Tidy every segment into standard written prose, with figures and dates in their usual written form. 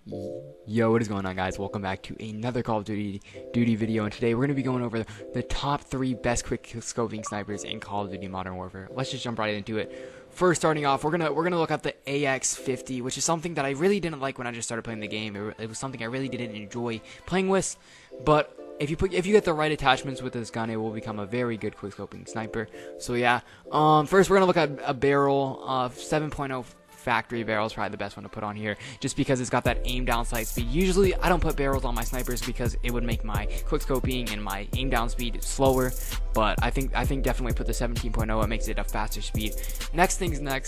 Yo, what is going on, guys? Welcome back to another Call of Duty video, and today we're going to be going over the top 3 best quick scoping snipers in Call of Duty Modern Warfare. Let's just jump right into it. First, starting off, we're gonna look at the AX50, which is something that I really didn't like when I just started playing the game. It was something I really didn't enjoy playing with, but if you get the right attachments with this gun, it will become a very good quick scoping sniper. So yeah, first we're gonna look at a barrel of 7.0. Factory barrel is probably the best one to put on here, just because it's got that aim down sight speed. Usually I don't put barrels on my snipers because it would make my quick scoping and my aim down speed slower, but I think definitely put the 17.0. It makes it a faster speed. Next,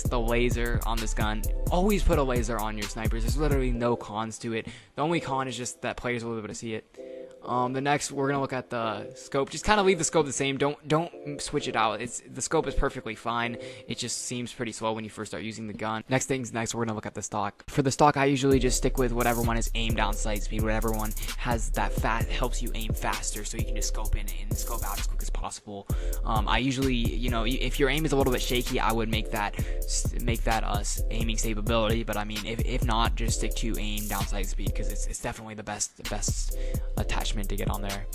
the laser on this gun. Always put a laser on your snipers. There's literally no cons to it. The only con is just that players will be able to see it. The next, we're gonna look at the scope. Just kind of leave the scope the same. Don't switch it out. The scope is perfectly fine. It just seems pretty slow when you first start using the gun. Next, we're gonna look at the stock. For the stock, I usually just stick with whatever one is aim down sight speed. Whatever one has that helps you aim faster, so you can just scope in and scope out as quick as possible. I usually, if your aim is a little bit shaky, I would make that aiming stability. But I mean, if not, just stick to aim down sight speed, because it's definitely the best attachment to get on there.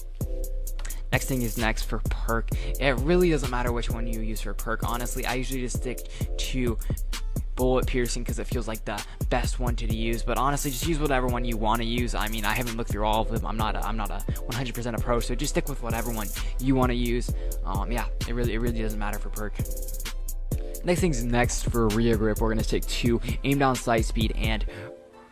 Next for perk. It really doesn't matter which one you use for perk. Honestly, I usually just stick to bullet piercing because it feels like the best one to use. But honestly, just use whatever one you want to use. I mean, I haven't looked through all of them. I'm not a 100% a pro, so just stick with whatever one you want to use. Yeah, it really doesn't matter for perk. Next for rear grip, we're gonna stick to aim down sight speed and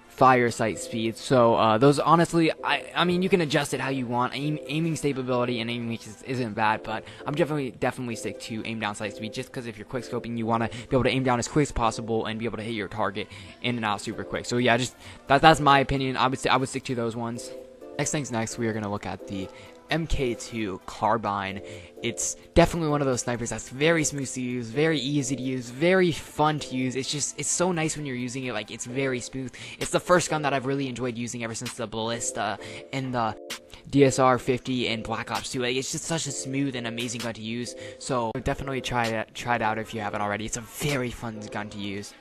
fire sight speed. So those, honestly, I mean, you can adjust it how you want. Aiming stability and aiming isn't bad, but I'm definitely stick to aim down sight speed, just because if you're quick scoping, you want to be able to aim down as quick as possible and be able to hit your target in and out super quick. So yeah, just that's my opinion. I would stick to those ones. Next, we are gonna look at the MK2 carbine. It's definitely one of those snipers that's very smooth to use, very easy to use, very fun to use. It's so nice when you're using it. Like, it's very smooth. It's the first gun that I've really enjoyed using ever since the Ballista and the DSR 50 and Black Ops 2. Like, it's just such a smooth and amazing gun to use. So definitely try it out if you haven't already. It's a very fun gun to use.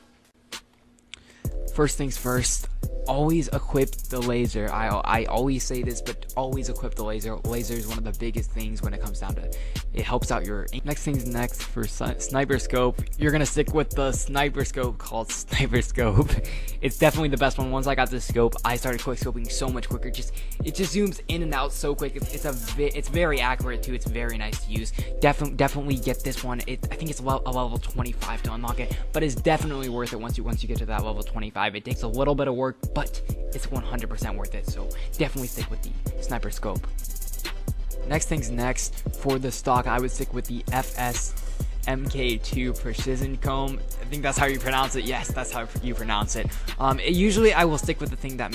First things first, always equip the laser. I always say this, but always equip the laser. Laser is one of the biggest things when it comes down to it. Helps out your aim. Next for sniper scope, you're gonna stick with the sniper scope called Sniper Scope. It's definitely the best one. Once I got this scope, I started quick scoping so much quicker. It just zooms in and out so quick. It's very accurate too. It's very nice to use. Definitely get this one. I think it's a level 25 to unlock it, but it's definitely worth it once you get to that level 25. It takes a little bit of work, but it's 100% worth it. So definitely stick with the sniper scope. Next, for the stock, I would stick with the FS MK2 Precision Comb. I think that's how you pronounce it. Yes, that's how you pronounce it. Usually I will stick with the thing that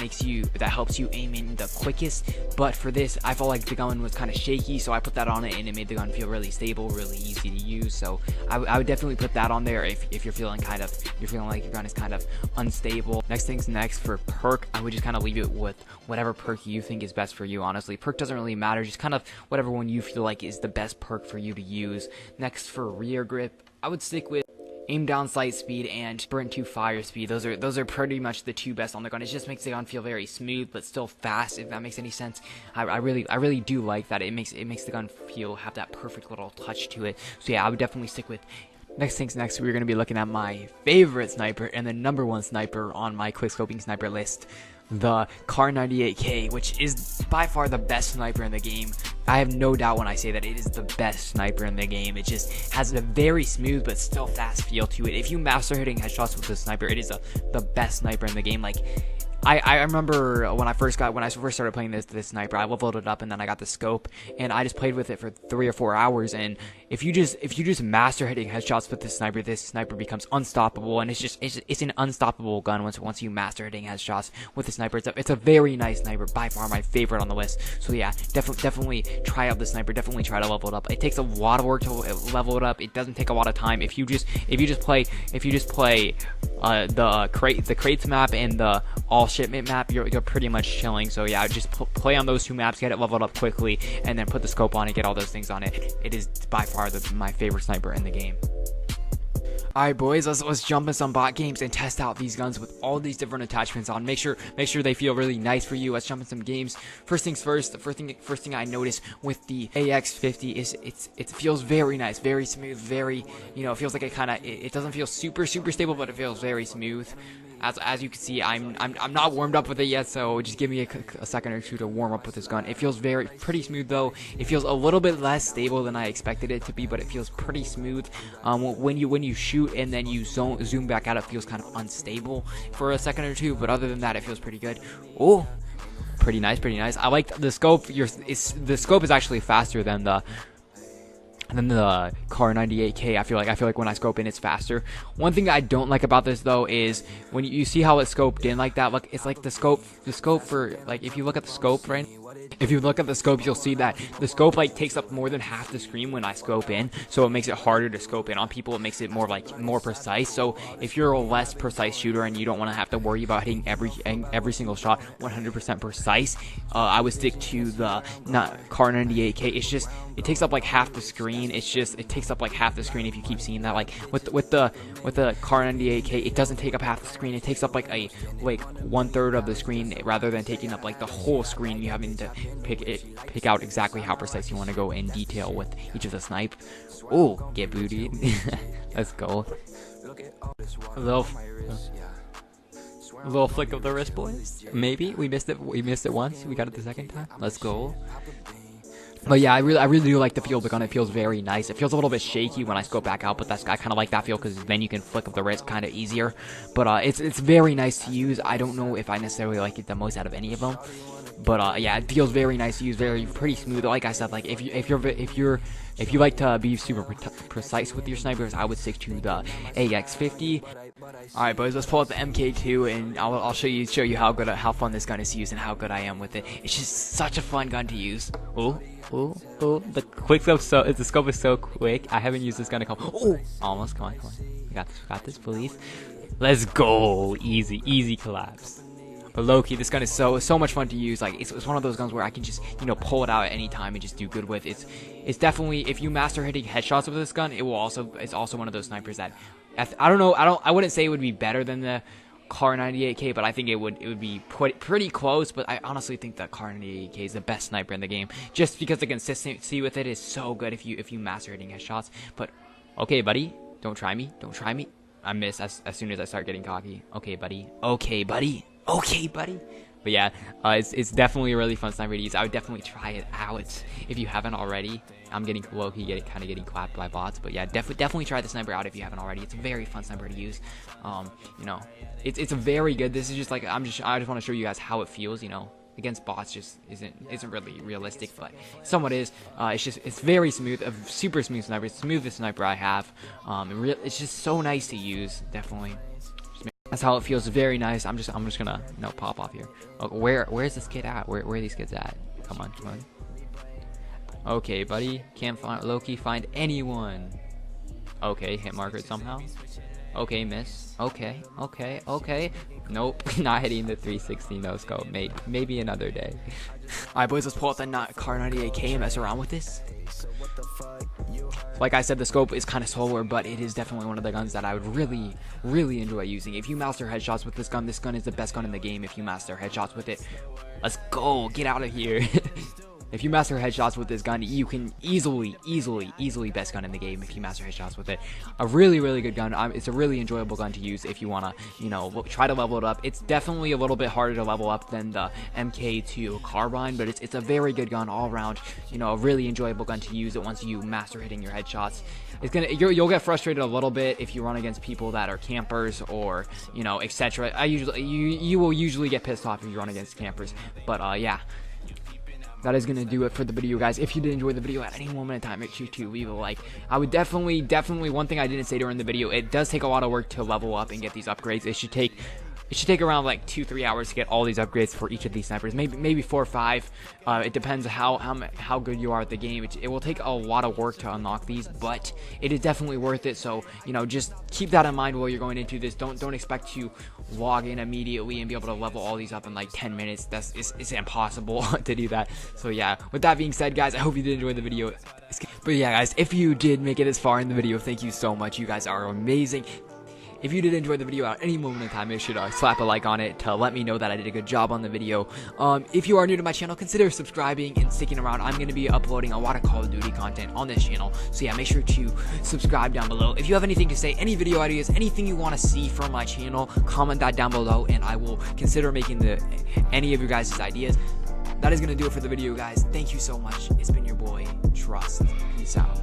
helps you aim in the quickest, but for this, I felt like the gun was kind of shaky, so I put that on it, and it made the gun feel really stable, really easy to use. So I would definitely put that on there if you're feeling like your gun is kind of unstable. Next for perk, I would just kind of leave it with whatever perk you think is best for you. Honestly, perk doesn't really matter. Just kind of whatever one you feel like is the best perk for you to use. Next, for rear grip, I would stick with aim down sight speed and sprint to fire speed. Those are pretty much the two best on the gun. It just makes the gun feel very smooth but still fast, if that makes any sense. I really do like that. It makes the gun have that perfect little touch to it. So yeah, I would definitely stick with. Next, we're going to be looking at my favorite sniper and the #1 sniper on my quick scoping sniper list, the Kar98K, which is by far the best sniper in the game. I have no doubt when I say that it is the best sniper in the game. It just has a very smooth but still fast feel to it. If you master hitting headshots with this sniper, it is the best sniper in the game. Like, I remember when I first started playing this sniper, I leveled it up and then I got the scope, and I just played with it for 3 or 4 hours. And if you just master hitting headshots with this sniper becomes unstoppable, and it's an unstoppable gun once you master hitting headshots with the sniper. It's a very nice sniper, by far my favorite on the list. So yeah, definitely try out the sniper. Definitely try to level it up. It takes a lot of work to level it up. It doesn't take a lot of time. If you just play the crates map and the all shipment map, you're pretty much chilling. So yeah, just play on those 2 maps, get it leveled up quickly, and then put the scope on it, get all those things on it. It is by far my favorite sniper in the game. Alright boys, let's jump in some bot games and test out these guns with all these different attachments on. Make sure they feel really nice for you. Let's jump in some games. First things first, the first thing I noticed with the AX50 is it feels very nice, very smooth, very, you know, it feels like it doesn't feel super stable, but it feels very smooth. As you can see, I'm not warmed up with it yet, so just give me a second or two to warm up with this gun. It feels pretty smooth though. It feels a little bit less stable than I expected it to be, but it feels pretty smooth. When you shoot and then you zoom back out, it feels kind of unstable for a second or two, but other than that, it feels pretty good. Oh, pretty nice. I like the scope. The scope is actually faster than the Kar 98K. I feel like when I scope in, it's faster. One thing I don't like about this though is when you see how it scoped in like that. Look, it's like the scope for, like, if you look at the scope, right? If you look at the scope, you'll see that the scope like takes up more than half the screen when I scope in, so it makes it harder to scope in on people. It makes it more precise. So if you're a less precise shooter and you don't want to have to worry about hitting every single shot 100% precise, I would stick to the Kar 98K. It takes up like half the screen. It takes up like half the screen if you keep seeing that. Like with the Kar 98K, it doesn't take up half the screen. It takes up like 1/3 of the screen rather than taking up like the whole screen. You having to pick out exactly how precise you want to go in detail with each of the snipe. Oh, get booty. Let's go. A little flick of the wrist, boys. Maybe we missed it once. We got it the second time. Let's go. But yeah, I really do like the feel of the gun. It feels very nice. It feels a little bit shaky when I scope back out, but I kind of like that feel because then you can flick up the wrist kind of easier. But it's very nice to use. I don't know if I necessarily like it the most out of any of them. But yeah, it feels very nice to use, pretty smooth. Like I said, like if you like to be super precise with your snipers, I would stick to the AX50. All right, boys, let's pull out the MK2 and I'll show you how fun this gun is to use and how good I am with it. It's just such a fun gun to use. Oh, the scope is so quick. I haven't used this gun in a couple. Oh, almost. Come on. We got this, please. Let's go. Easy collapse. But low-key, this gun is so much fun to use. Like it's one of those guns where I can just, you know, pull it out at any time and just do good with. It's definitely, if you master hitting headshots with this gun, it's also one of those snipers that I wouldn't say it would be better than the Kar 98K, but I think it would be pretty close. But I honestly think that Kar 98K is the best sniper in the game, just because the consistency with it is so good if you master hitting headshots. But okay, buddy, don't try me. I miss as soon as I start getting cocky. Okay, buddy. But yeah, it's definitely a really fun sniper to use. I would definitely try it out if you haven't already. I'm getting low-key getting clapped by bots, but yeah, definitely try the sniper out if you haven't already. It's a very fun sniper to use. You know, it's a very good. This is just like I just want to show you guys how it feels. You know, against bots just isn't really realistic, but somewhat is. It's very smooth, a super smooth sniper, smoothest sniper I have. It's just so nice to use. Definitely. That's how it feels. Very nice. I'm just gonna pop off here. Oh, where's this kid at? Where are these kids at? Come on. Okay, buddy. Can't low-key find anyone. Okay, hit marker somehow. Okay, miss. Okay. Nope, not hitting the 360 no scope. Maybe another day. Alright, boys, let's pull out the Kar 98K and mess around with this. Like I said, the scope is kind of slower, but it is definitely one of the guns that I would really enjoy using. If you master headshots with this gun is the best gun in the game. If you master headshots with it, let's go. Get out of here. If you master headshots with this gun, you can easily best gun in the game if you master headshots with it. A really good gun. It's a really enjoyable gun to use if you want to, try to level it up. It's definitely a little bit harder to level up than the MK2 Carbine, but it's a very good gun all around. A really enjoyable gun to use it once you master hitting your headshots. You'll get frustrated a little bit if you run against people that are campers or, etc. You will usually get pissed off if you run against campers, but yeah. That is going to do it for the video, guys. If you did enjoy the video at any moment in time, make sure to leave a like. I would definitely, one thing I didn't say during the video, it does take a lot of work to level up and get these upgrades. it should take around like 2-3 hours to get all these upgrades for each of these snipers. Maybe 4 or 5. It depends how good you are at the game. It will take a lot of work to unlock these, but it is definitely worth it. So just keep that in mind while you're going into this. Don't expect to log in immediately and be able to level all these up in like 10 minutes. It's impossible to do that. So yeah, with that being said, guys, I hope you did enjoy the video. But yeah, guys, if you did make it this far in the video, thank you so much. You guys are amazing. If you did enjoy the video at any moment in time, make sure to slap a like on it to let me know that I did a good job on the video. If you are new to my channel, consider subscribing and sticking around. I'm going to be uploading a lot of Call of Duty content on this channel. So yeah, make sure to subscribe down below. If you have anything to say, any video ideas, anything you want to see from my channel, comment that down below and I will consider making any of your guys' ideas. That is going to do it for the video, guys. Thank you so much. It's been your boy, Trust. Peace out.